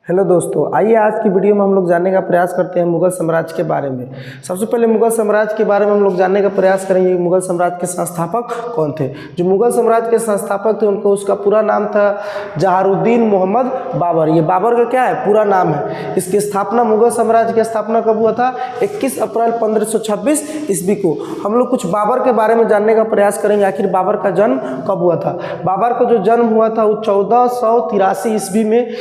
Hello दोस्तों, आइए आज की वीडियो में हम लोग जानने का प्रयास करते हैं मुगल साम्राज्य के बारे में। सबसे पहले मुगल साम्राज्य के बारे में हम लोग जानने का प्रयास करेंगे। मुगल साम्राज्य के संस्थापक कौन थे? जो मुगल साम्राज्य के संस्थापक थे उनको उसका पूरा नाम था जहारुद्दीन मोहम्मद बाबर। ये बाबर का क्या है? पूरा नाम है। इसकी स्थापना, मुगल साम्राज्य की स्थापना कब हुआ था? 21 अप्रैल 1526 ईस्वी को। हम लोग कुछ बाबर के बारे में जानने का प्रयास करेंगे। आखिर बाबर का जन्म कब हुआ था? बाबर का जो जन्म हुआ था वो 1483 ईस्वी में।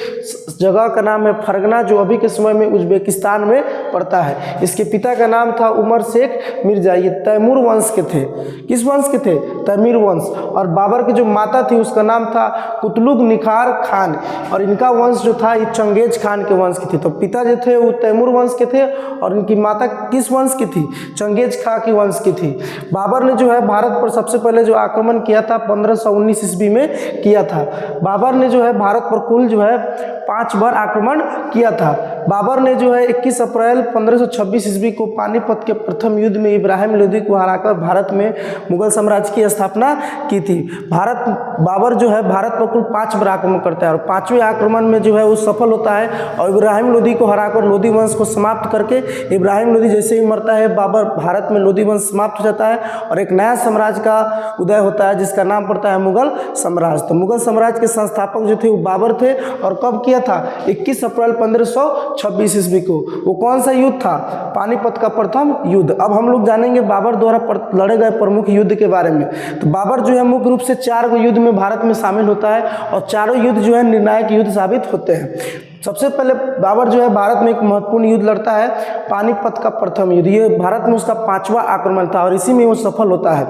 जगह का नाम है फरगना, जो अभी के समय में उज्बेकिस्तान में पड़ता है। इसके पिता का नाम था उमर शेख मिर्जा। ये तैमूर वंश के थे। किस वंश के थे? तैमूर वंश। और बाबर की जो माता थी उसका नाम था कुतलुग निखार खान, और इनका वंश जो था ये चंगेज खान के वंश की थी। तो पिता जो थे वो तैमूर वंश के थे और इनकी माता किस वंश की थी? चंगेज खां की वंश की थी। बाबर ने जो है भारत पर सबसे पहले जो आक्रमण किया था 1519 ईस्वी में किया था। बाबर ने जो है भारत पर कुल जो है 5 बार आक्रमण किया था। बाबर ने जो है 21 अप्रैल 1526 ईस्वी को पानीपत के प्रथम युद्ध में इब्राहिम लोदी को हराकर भारत में मुगल साम्राज्य की स्थापना की थी। बाबर जो है भारत पर कुल 5 बार आक्रमण करता है और 5वें आक्रमण में जो है वो सफल होता है और इब्राहिम लोदी को हराकर लोदी वंश को समाप्त करके, इब्राहिम लोदी जैसे ही मरता है बाबर भारत में लोदी वंश समाप्त हो जाता है और एक नया साम्राज्य का उदय होता है जिसका नाम पड़ता है मुगल साम्राज्य। तो मुगल साम्राज्य के संस्थापक जो थे वो बाबर थे। और कब किया था? 21 अप्रैल 1526 ईस्वी को। वो कौन सा युद्ध था? पानीपत का प्रथम युद्ध। अब हम लोग जानेंगे बाबर द्वारा लड़े गए प्रमुख युद्ध के बारे में। तो बाबर जो है मुख्य रूप से 4 युद्ध में भारत में शामिल होता है और चारों युद्ध जो है निर्णायक युद्ध साबित होते हैं। सबसे पहले बाबर जो है भारत में एक महत्वपूर्ण युद्ध लड़ता है, पानीपत का प्रथम युद्ध। ये भारत में उसका 5वां आक्रमण था और इसी में वो सफल होता है।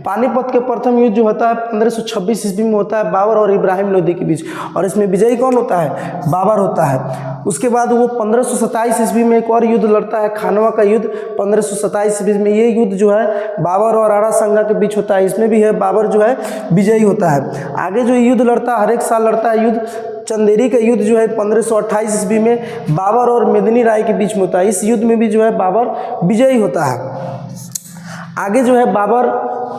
पानीपत के प्रथम युद्ध जो होता है 1526 ईस्वी में होता है बाबर और इब्राहिम लोदी के बीच, और इसमें विजयी कौन होता है? बाबर होता है। उसके बाद वो 1527 ईस्वी में एक और युद्ध लड़ता है, खानवा का युद्ध। 1527 ईस्वी में ये युद्ध जो है बाबर और आड़ा संगा के बीच होता है। इसमें भी है बाबर जो है विजयी होता है। आगे जो युद्ध लड़ता है, हर एक साल लड़ता है युद्ध। चंदेरी का युद्ध जो है 1528 ईस्वी में बाबर और मेदिनी राय के बीच में होता है। इस युद्ध में भी जो है बाबर विजयी होता है। आगे जो है बाबर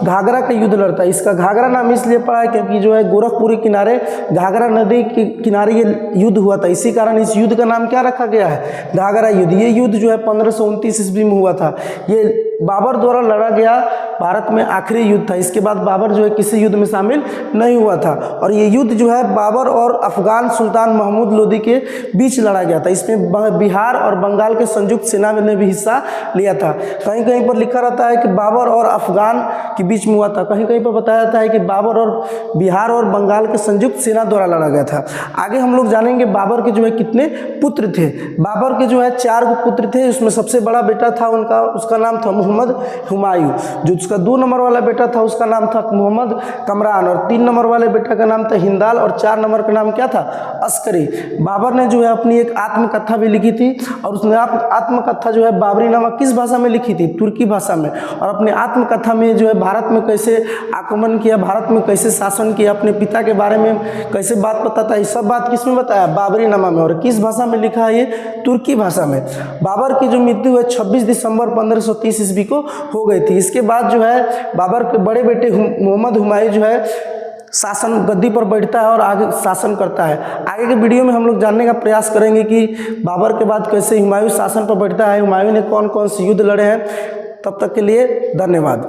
घाघरा का युद्ध लड़ता है। इसका घाघरा नाम इसलिए पड़ा है क्योंकि जो है गोरखपुरी किनारे घाघरा नदी के किनारे ये युद्ध हुआ था। इसी कारण इस युद्ध का नाम क्या रखा गया है? घाघरा युद्ध। ये युद्ध जो है 1529 ईस्वी में हुआ था। ये बाबर द्वारा लड़ा गया भारत में आखिरी युद्ध था। इसके बाद बाबर जो है किसी युद्ध में शामिल नहीं हुआ था और ये युद्ध जो है बाबर और अफगान सुल्तान महमूद लोदी के बीच लड़ा गया था। इसमें बिहार और बंगाल के संयुक्त सेना ने भी हिस्सा लिया था। कहीं कहीं पर लिखा रहता है कि बाबर और अफगान के बीच में हुआ था, कहीं कहीं पर बताया जाता है कि बाबर और बिहार और बंगाल के संयुक्त सेना द्वारा लड़ा गया था। आगे हम लोग जानेंगे बाबर के जो है कितने पुत्र थे। बाबर के जो है 4 पुत्र थे। उसमें सबसे बड़ा बेटा था उसका नाम था मोहम्मद हुमायूं। जो उसका 2 नंबर वाला बेटा था उसका नाम था मोहम्मद कमरान, और 3 नंबर वाले बेटा का नाम था हिंदाल, और 4 नंबर का नाम क्या था? अस्करी। बाबर ने जो है अपनी एक आत्मकथा भी लिखी थी और उसने आत्मकथा जो है बाबरी नामक किस भाषा में लिखी थी? तुर्की भाषा में। और अपने आत्मकथा में जो है भारत में कैसे आक्रमण किया, भारत में कैसे शासन किया, अपने पिता के बारे में कैसे बात बताता है, ये सब बात किस में बताया? बाबरी नामा में। और किस भाषा में लिखा है? ये तुर्की भाषा में। बाबर की जो मृत्यु है 26 दिसंबर 1530 ईस्वी को हो गई थी। इसके बाद जो है बाबर के बड़े बेटे मोहम्मद हुमायूं जो है शासन गद्दी पर बैठता है और आगे शासन करता है। आगे के वीडियो में हम लोग जानने का प्रयास करेंगे कि बाबर के बाद कैसे हुमायूं शासन पर बैठता है, हुमायूं ने कौन कौन से युद्ध लड़े हैं। तब तक के लिए धन्यवाद।